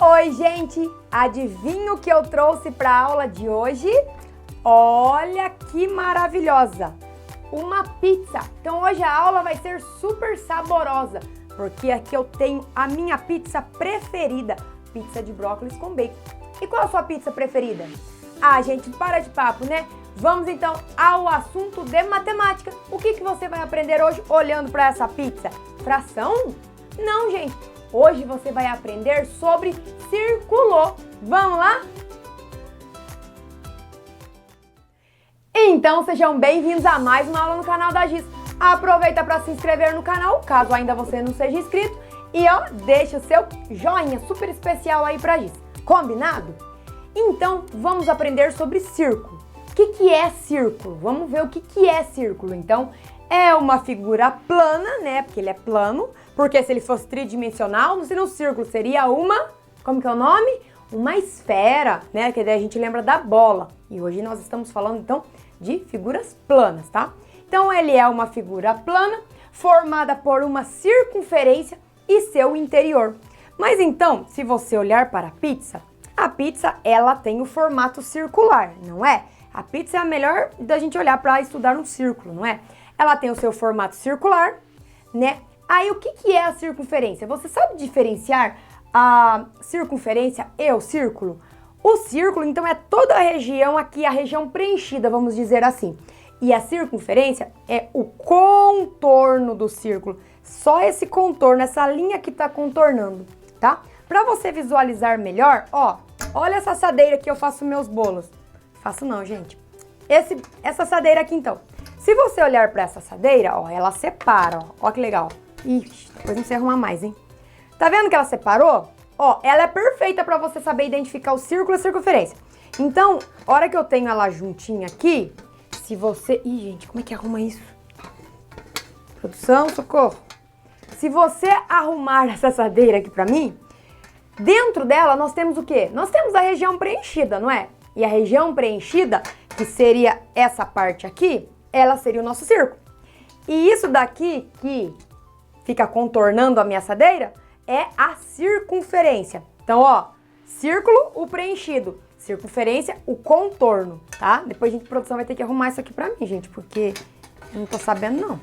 Oi, gente! Adivinha o que eu trouxe para a aula de hoje? Olha que maravilhosa! Uma pizza! Então hoje a aula vai ser super saborosa, porque aqui eu tenho a minha pizza preferida, pizza de brócolis com bacon. E qual a sua pizza preferida? Ah, gente, para de papo, né? Vamos então ao assunto de matemática. O que você vai aprender hoje olhando para essa pizza? Fração? Não, gente. Hoje você vai aprender sobre círculo. Vamos lá? Então sejam bem-vindos a mais uma aula no canal da Giz. Aproveita para se inscrever no canal, caso ainda você não seja inscrito. E ó, deixa o seu joinha super especial aí pra Giz. Combinado? Então vamos aprender sobre círculo. O que é círculo? Vamos ver o que é círculo. Então, é uma figura plana, né? Porque ele é plano. Porque se ele fosse tridimensional, não seria um círculo, seria uma... Como que é o nome? Uma esfera, né? Que daí a gente lembra da bola. E hoje nós estamos falando, então, de figuras planas, tá? Então, ele é uma figura plana, formada por uma circunferência e seu interior. Mas então, se você olhar para a pizza, ela tem o formato circular, não é? A pizza é a melhor da gente olhar para estudar um círculo, não é? Ela tem o seu formato circular, né? Aí, o que é a circunferência? Você sabe diferenciar a circunferência e o círculo? O círculo, então, é toda a região aqui, a região preenchida, vamos dizer assim. E a circunferência é o contorno do círculo. Só esse contorno, essa linha que está contornando, tá? Para você visualizar melhor, ó, olha essa assadeira que eu faço meus bolos. Faço não, gente. Essa assadeira aqui, então. Se você olhar para essa assadeira, ó, ela separa, ó que legal. Ixi, depois não sei arrumar mais, hein? Tá vendo que ela separou? Ó, ela é perfeita para você saber identificar o círculo e a circunferência. Então, a hora que eu tenho ela juntinha aqui, se você... Ih, gente, como é que arruma isso? Produção, socorro. Se você arrumar essa assadeira aqui pra mim, dentro dela nós temos o quê? Nós temos a região preenchida, não é? E a região preenchida, que seria essa parte aqui, ela seria o nosso círculo. E isso daqui, que fica contornando a minha assadeira, é a circunferência. Então, ó, círculo, o preenchido. Circunferência, o contorno, tá? Depois a gente, produção, vai ter que arrumar isso aqui pra mim, gente, porque eu não tô sabendo, não.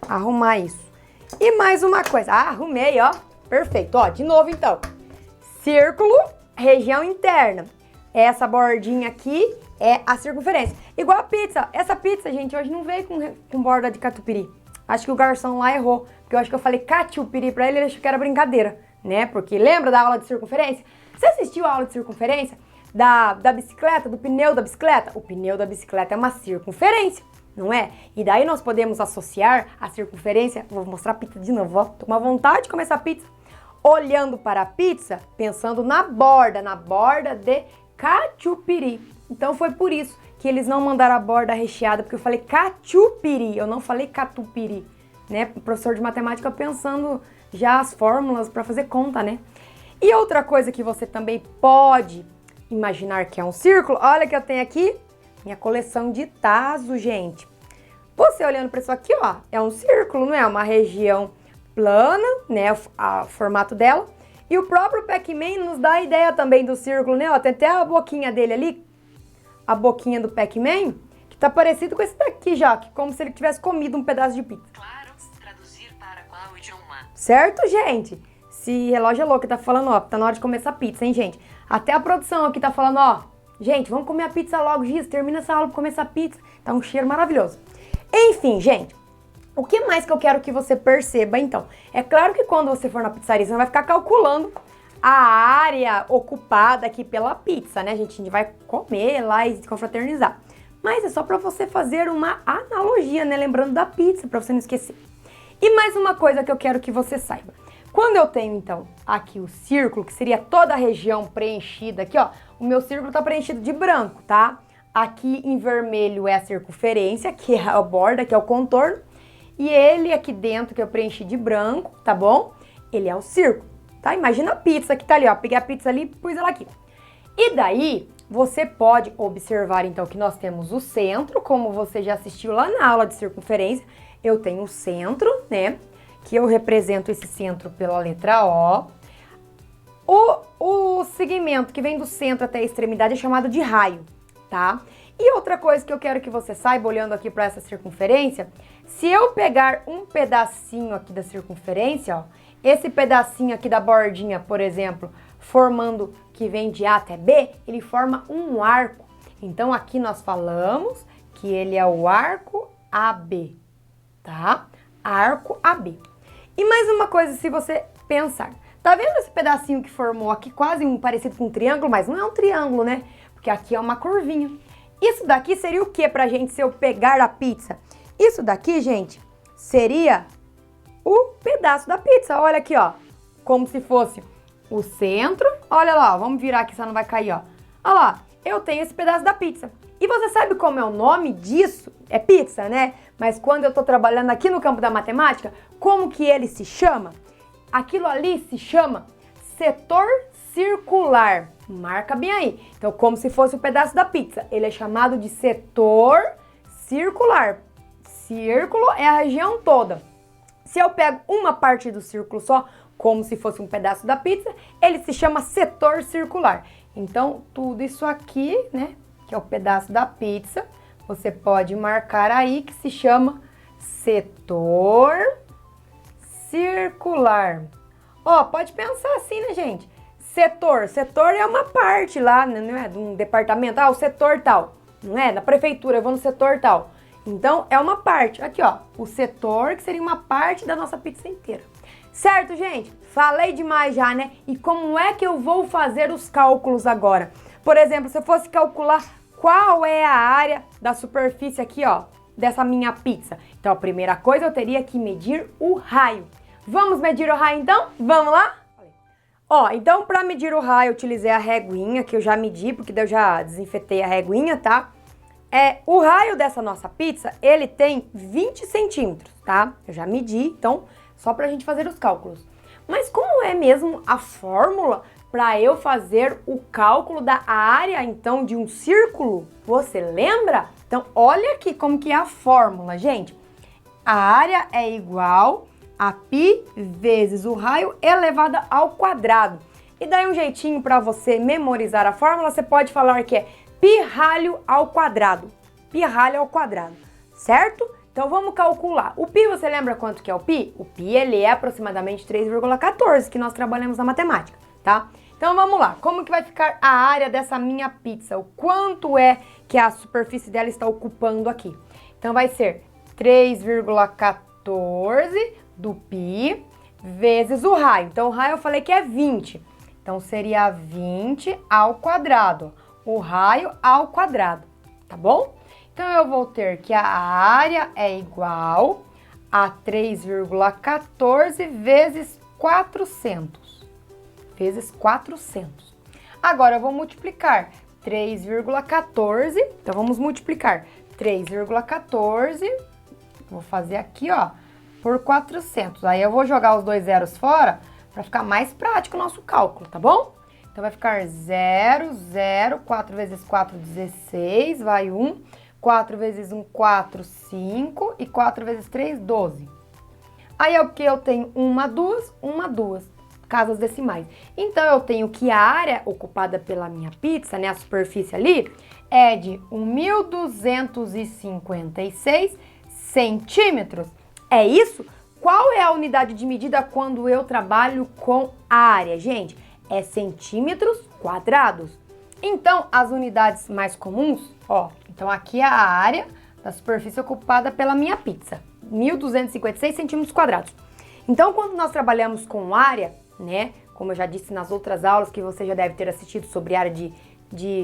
Arrumar isso. E mais uma coisa. Ah, arrumei, ó. Perfeito. Ó, de novo, então. Círculo, região interna. Essa bordinha aqui é a circunferência. Igual a pizza. Essa pizza, gente, hoje não veio com borda de catupiry. Acho que o garçom lá errou. Porque eu acho que eu falei catupiry pra ele, ele achou que era brincadeira, né? Porque lembra da aula de circunferência? Você assistiu a aula de circunferência da bicicleta, do pneu da bicicleta? O pneu da bicicleta é uma circunferência, não é? E daí nós podemos associar a circunferência... Vou mostrar a pizza de novo, ó. Tô com uma vontade de comer essa pizza. Olhando para a pizza, pensando na borda de catupiry. Então foi por isso que eles não mandaram a borda recheada, porque eu falei catupiry, eu não falei catupiry, né? O professor de matemática pensando já as fórmulas para fazer conta, né? E outra coisa que você também pode imaginar que é um círculo, olha que eu tenho aqui minha coleção de tazos, gente. Você olhando para isso aqui, ó, é um círculo, não é? Uma região plana, né? O formato dela. E o próprio Pac-Man nos dá a ideia também do círculo, né? Ó, tem até a boquinha dele ali, a boquinha do Pac-Man, que tá parecido com esse daqui já, que como se ele tivesse comido um pedaço de pizza. Claro, traduzir para qual idioma? Certo, gente? Esse relógio é louco, tá falando, ó, tá na hora de comer essa pizza, hein, gente? Até a produção aqui tá falando, ó, gente, vamos comer a pizza logo, Giz, termina essa aula pra comer essa pizza. Tá um cheiro maravilhoso. Enfim, gente, o que mais que eu quero que você perceba, então? É claro que quando você for na pizzaria, você não vai ficar calculando a área ocupada aqui pela pizza, né, gente? A gente vai comer lá e se confraternizar. Mas é só pra você fazer uma analogia, né, lembrando da pizza, pra você não esquecer. E mais uma coisa que eu quero que você saiba. Quando eu tenho, então, aqui o círculo, que seria toda a região preenchida aqui, ó, o meu círculo tá preenchido de branco, tá? Aqui em vermelho é a circunferência, que é a borda, que é o contorno. E ele aqui dentro, que eu preenchi de branco, tá bom? Ele é o círculo, tá? Imagina a pizza que tá ali, ó. Peguei a pizza ali e pus ela aqui. E daí, você pode observar, então, que nós temos o centro, como você já assistiu lá na aula de circunferência. Eu tenho o centro, né? Que eu represento esse centro pela letra O. segmento que vem do centro até a extremidade é chamado de raio, tá? E outra coisa que eu quero que você saiba, olhando aqui para essa circunferência, se eu pegar um pedacinho aqui da circunferência, ó, esse pedacinho aqui da bordinha, por exemplo, formando que vem de A até B, ele forma um arco. Então, aqui nós falamos que ele é o arco AB, tá? Arco AB. E mais uma coisa, se você pensar, tá vendo esse pedacinho que formou aqui, quase um parecido com um triângulo, mas não é um triângulo, né? Porque aqui é uma curvinha. Isso daqui seria o que pra gente se eu pegar a pizza? Isso daqui, gente, seria o pedaço da pizza. Olha aqui, ó, como se fosse o centro. Olha lá, ó, vamos virar aqui, só não vai cair, ó. Olha lá, eu tenho esse pedaço da pizza. E você sabe como é o nome disso? É pizza, né? Mas quando eu tô trabalhando aqui no campo da matemática, como que ele se chama? Aquilo ali se chama setor circular. Marca bem aí. Então, como se fosse o pedaço da pizza. Ele é chamado de setor circular. Círculo é a região toda. Se eu pego uma parte do círculo só, como se fosse um pedaço da pizza, ele se chama setor circular. Então, tudo isso aqui, né, que é o pedaço da pizza, você pode marcar aí que se chama setor circular. Ó, pode pensar assim, né, gente? Setor é uma parte lá, não é? De um departamento, o setor tal, não é? Da prefeitura, eu vou no setor tal. Então, é uma parte. Aqui, ó, o setor, que seria uma parte da nossa pizza inteira. Certo, gente? Falei demais já, né? E como é que eu vou fazer os cálculos agora? Por exemplo, se eu fosse calcular qual é a área da superfície aqui, ó, dessa minha pizza. Então, a primeira coisa, eu teria que medir o raio. Vamos medir o raio, então? Vamos lá? Ó, então, para medir o raio, eu utilizei a reguinha, que eu já medi, porque eu já desinfetei a reguinha, tá? O raio dessa nossa pizza, ele tem 20 centímetros, tá? Eu já medi, então, só pra gente fazer os cálculos. Mas como é mesmo a fórmula para eu fazer o cálculo da área, então, de um círculo? Você lembra? Então, olha aqui como que é a fórmula, gente. A área é igual a π vezes o raio elevado ao quadrado. E daí um jeitinho para você memorizar a fórmula, você pode falar que é π ralho ao quadrado. Π ralho ao quadrado, certo? Então vamos calcular. O π, você lembra quanto que é o π? O π, ele é aproximadamente 3,14, que nós trabalhamos na matemática, tá? Então vamos lá. Como que vai ficar a área dessa minha pizza? O quanto é que a superfície dela está ocupando aqui? Então vai ser 3,14 do π vezes o raio. Então o raio eu falei que é 20. Então seria 20 ao quadrado. O raio ao quadrado, tá bom? Então eu vou ter que a área é igual a 3,14 vezes 400. Vezes 400. Agora eu vou multiplicar 3,14. Então vamos multiplicar 3,14. Vou fazer aqui, ó, por 400. Aí eu vou jogar os dois zeros fora para ficar mais prático o nosso cálculo, tá bom? Então vai ficar 0, 0, 4 vezes 4, 16, vai 1. 4 vezes 1, 4, 5 e 4 vezes 3, 12. Aí é o que eu tenho 1, 2, casas decimais. Então eu tenho que a área ocupada pela minha pizza, né, a superfície ali, é de 1.256 centímetros. É isso? Qual é a unidade de medida quando eu trabalho com área, gente? É centímetros quadrados. Então, as unidades mais comuns, ó, então aqui é a área da superfície ocupada pela minha pizza, 1.256 centímetros quadrados. Então, quando nós trabalhamos com área, né, como eu já disse nas outras aulas que você já deve ter assistido sobre área de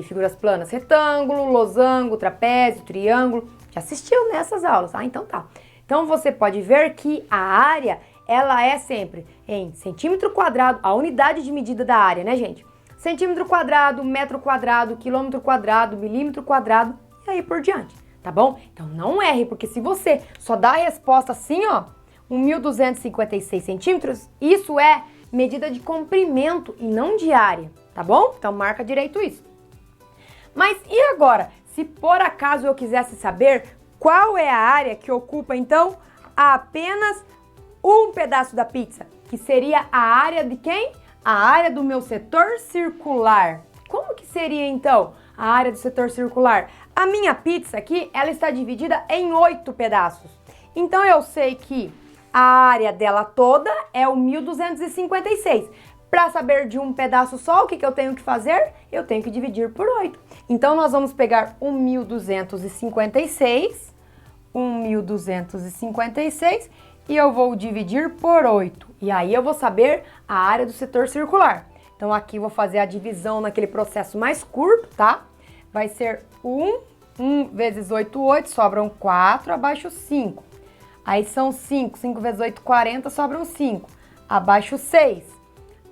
figuras planas, retângulo, losango, trapézio, triângulo, já assistiu nessas aulas, então tá. Então, você pode ver que a área, ela é sempre em centímetro quadrado, a unidade de medida da área, né, gente? Centímetro quadrado, metro quadrado, quilômetro quadrado, milímetro quadrado e aí por diante, tá bom? Então não erre, porque se você só dá a resposta assim, ó, 1.256 centímetros, isso é medida de comprimento e não de área, tá bom? Então marca direito isso. Mas e agora, se por acaso eu quisesse saber qual é a área que ocupa, então, apenas um pedaço da pizza, que seria a área de quem? a área do meu setor circular. Como que seria, então, a área do setor circular? A minha pizza aqui, ela está dividida em 8 pedaços. Então, eu sei que a área dela toda é o 1.256. Para saber de um pedaço só, o que eu tenho que fazer? Eu tenho que dividir por 8. Então, nós vamos pegar 1.256, 1.256, e eu vou dividir por 8. E aí eu vou saber a área do setor circular. Então, aqui eu vou fazer a divisão naquele processo mais curto, tá? Vai ser 1 vezes 8, 8, sobram 4, abaixo 5. Aí são 5, 5 vezes 8, 40, sobram 5, abaixo 6.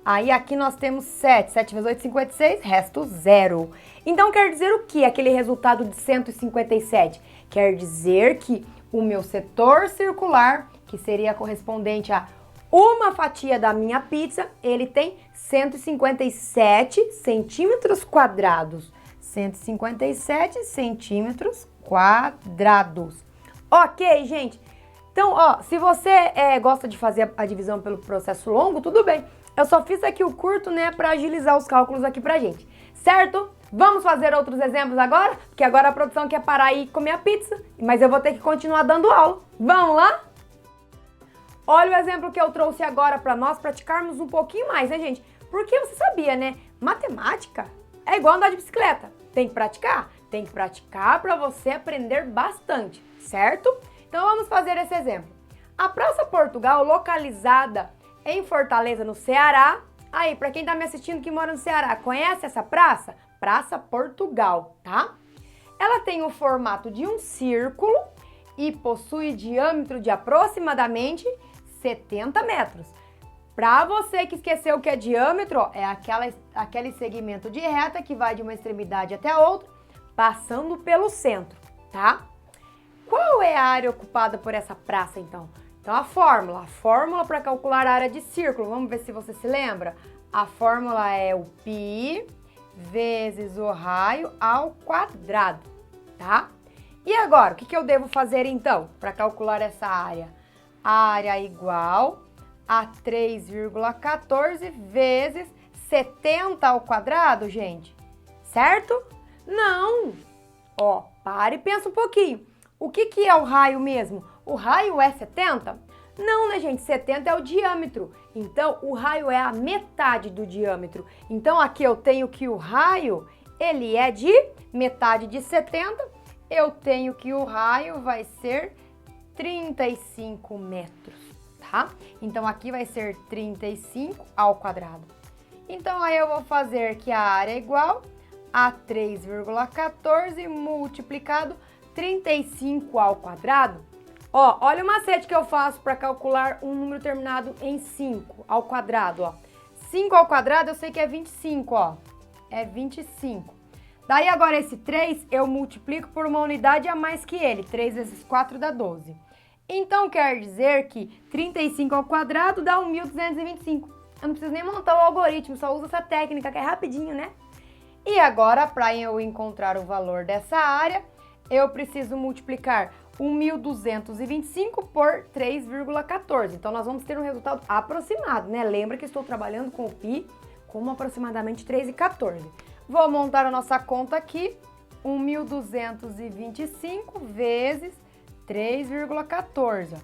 Aí aqui nós temos 7, 7 vezes 8, 56, resto 0. Então quer dizer o que aquele resultado de 157? Quer dizer que o meu setor circular, que seria correspondente a uma fatia da minha pizza, ele tem 157 centímetros quadrados. 157 centímetros quadrados. Ok, gente? Então, ó, se você gosta de fazer a divisão pelo processo longo, tudo bem. Eu só fiz aqui o curto, né, para agilizar os cálculos aqui pra gente. Certo? Vamos fazer outros exemplos agora? Porque agora a produção quer parar e comer a pizza, mas eu vou ter que continuar dando aula. Vamos lá? Olha o exemplo que eu trouxe agora para nós praticarmos um pouquinho mais, né, gente? Porque você sabia, né? Matemática é igual andar de bicicleta. Tem que praticar? Tem que praticar para você aprender bastante, certo? Então vamos fazer esse exemplo. A Praça Portugal, localizada em Fortaleza, no Ceará. Aí, para quem tá me assistindo que mora no Ceará, conhece essa praça? Praça Portugal, tá? Ela tem o formato de um círculo e possui diâmetro de aproximadamente 70 metros. Para você que esqueceu o que é diâmetro, ó, é aquele segmento de reta que vai de uma extremidade até a outra, passando pelo centro, tá? Qual é a área ocupada por essa praça, então? Então, a fórmula para calcular a área de círculo, vamos ver se você se lembra. A fórmula é o π vezes o raio ao quadrado, tá? E agora, o que eu devo fazer, então, para calcular essa área? A área é igual a 3,14 vezes 70 ao quadrado, gente. Certo? Não! Ó, para e pensa um pouquinho. O que é o raio mesmo? O raio é 70? Não, né, gente? 70 é o diâmetro. Então, o raio é a metade do diâmetro. Então, aqui eu tenho que o raio, ele é de metade de 70. Eu tenho que o raio vai ser 35 metros, tá? Então, aqui vai ser 35 ao quadrado. Então, aí eu vou fazer que a área é igual a 3,14 multiplicado 35 ao quadrado. Ó, olha o macete que eu faço para calcular um número terminado em 5 ao quadrado, ó. 5 ao quadrado eu sei que é 25, ó. É 25. Daí agora esse 3 eu multiplico por uma unidade a mais que ele. 3 vezes 4 dá 12. Então quer dizer que 35 ao quadrado dá 1.225. Eu não preciso nem montar o algoritmo, só uso essa técnica que é rapidinho, né? E agora, para eu encontrar o valor dessa área, eu preciso multiplicar 1.225 por 3,14. Então, nós vamos ter um resultado aproximado, né? Lembra que estou trabalhando com o π como aproximadamente 3,14. Vou montar a nossa conta aqui. 1.225 vezes 3,14.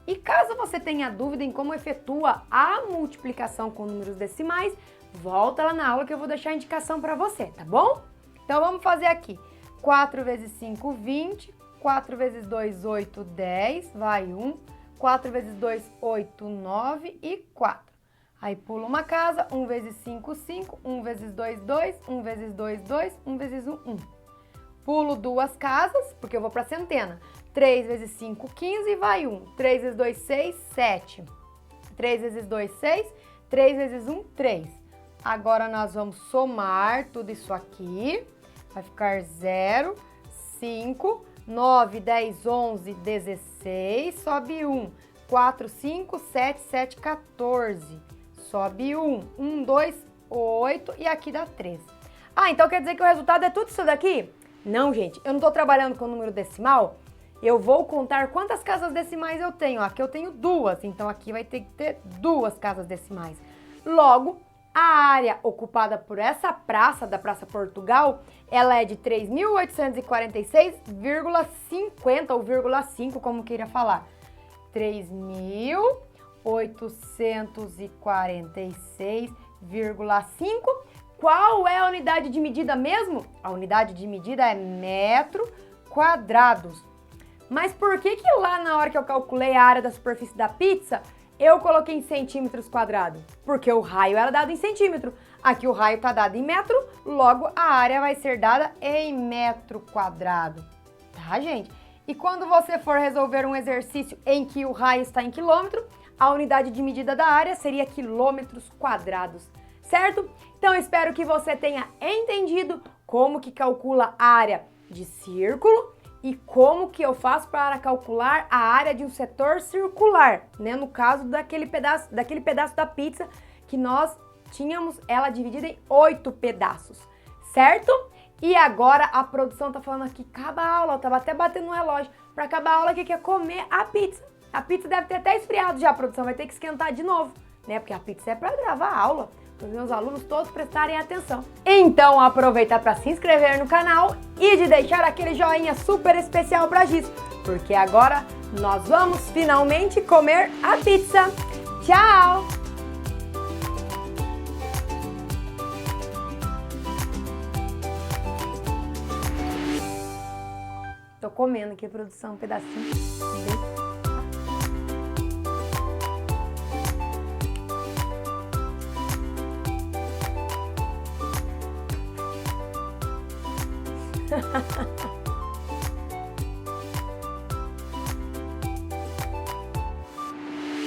E caso você tenha dúvida em como efetua a multiplicação com números decimais, volta lá na aula que eu vou deixar a indicação para você, tá bom? Então, vamos fazer aqui. 4 vezes 5, 20. 4 vezes 2, 8, 10. Vai 1. 4 vezes 2, 8, 9 e 4. Aí pula uma casa. 1 vezes 5, 5. 1 vezes 2, 2. 1 vezes 2, 2. 1 vezes 1, 1. Pulo duas casas, porque eu vou para centena. 3 vezes 5, 15 e vai 1. 3 vezes 2, 6, 7. 3 vezes 2, 6. 3 vezes 1, 3. Agora nós vamos somar tudo isso aqui. Vai ficar 0, 5, 9, 10, 11, 16. Sobe 1. 4, 5, 7, 7, 14. Sobe 1. 1, 2, 8 e aqui dá 3. Ah, então quer dizer que o resultado é tudo isso daqui? Não, gente, eu não estou trabalhando com número decimal. Eu vou contar quantas casas decimais eu tenho. Aqui eu tenho 2, então aqui vai ter que ter 2 casas decimais. Logo, A área ocupada por essa praça, da Praça Portugal, ela é de 3.846,50 ou 0,5, como queira falar. 3.846,5. Qual é a unidade de medida mesmo? A unidade de medida é metro quadrados. Mas por que lá na hora que eu calculei a área da superfície da pizza, eu coloquei em centímetros quadrados? Porque o raio era dado em centímetro. Aqui o raio está dado em metro, logo a área vai ser dada em metro quadrado. Tá, gente? E quando você for resolver um exercício em que o raio está em quilômetro, a unidade de medida da área seria quilômetros quadrados, certo? Então espero que você tenha entendido como que calcula a área de círculo e como que eu faço para calcular a área de um setor circular, né? No caso daquele pedaço da pizza que nós tínhamos ela dividida em 8 pedaços, certo? E agora a produção tá falando aqui, acaba a aula, eu tava até batendo no relógio, para acabar a aula que quer comer a pizza. A pizza deve ter até esfriado já, a produção vai ter que esquentar de novo, né? Porque a pizza é para gravar a aula, para os meus alunos todos prestarem atenção. Então aproveita para se inscrever no canal e de deixar aquele joinha super especial pra Giz, porque agora nós vamos finalmente comer a pizza. Tchau! Tô comendo aqui, produção, um pedacinho. Ha ha ha.